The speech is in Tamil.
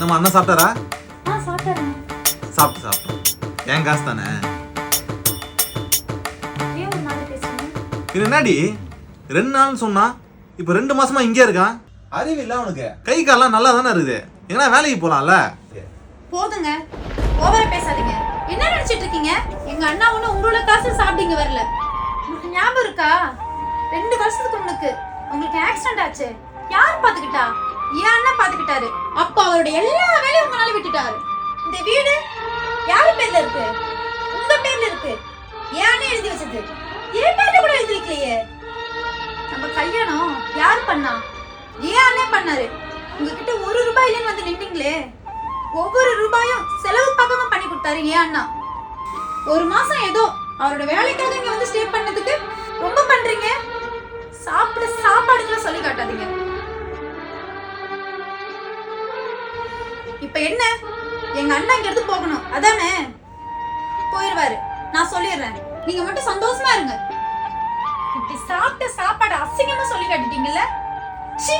என்னம்மா அண்ணன் சாப்பிட்டாரா? சாப்பிட்டாருங்க. சாப்பிட்டு ஏன் காசு தானே. ஏன் ஒரு மாதிரி பேசுறீங்க? இது என்னடி 2 நாள்னு சொன்னா இப்போ 2 மாசமா இங்கே இருக்கான். அறிவு இல்ல அவனுக்கு. கை கால்லாம் நல்லா தானே இருக்குது. எங்கன்னா வேலைக்கு போலாம்ல. போதுங்க, ஓவரா பேசாதீங்க. என்ன நினைச்சிட்டு இருக்கீங்க? எங்க அண்ணா ஒண்ணு உங்களோட காசு சாப்பிட்டீங்க வரல. உங்களுக்கு ஞாபகம் இருக்கா? 2 வருஷத்துக்கு முன்னுக்கு உங்களுக்கு ஆக்சிடென்ட் ஆச்சு. யார் பாத்துக்கிட்டா? என் அண்ணா பாத்துக்கிட்டாரு. அப்ப அவரோட எல்லா வேலையும் உங்களால விட்டுட்டாரு. இந்த வீடு யார் பேர்ல இருக்கு? உங்க பேர்ல இருக்கு. என் அண்ணன் எழுதி வச்சது. என் பேர்ல கூட எழுதி வைக்கலையே. நம்ம கல்யாணம் யார் பண்ணா? என் அண்ணன் பண்ணாரு. உங்ககிட்ட 1 ரூபாய் இல்லைன்னு வந்து நின்றீங்களே. ஒவ்வொரு ரூபாயும் செலவு பார்க்காம பண்ணி கொடுத்தாரு என் அண்ணா. 1 மாசம் ஏதோ அவரோட வேலைக்காக இங்க வந்து ஸ்டே பண்ணதுக்கு ரொம்ப பண்றீங்க. சாப்பாடுக்குள்ள சொல்லி காட்டாதீங்க. இப்ப என்ன? எங்க அண்ணா இங்க இருந்து போகணும் அதானே? போயிருவாரு, நான் சொல்லிடுறேன். நீங்க மட்டும் சந்தோஷமா இருங்க. இப்படி சாப்பிட்ட சாப்பாடு அசிங்கமா சொல்லி காட்டிட்டீங்கல்ல. சீ.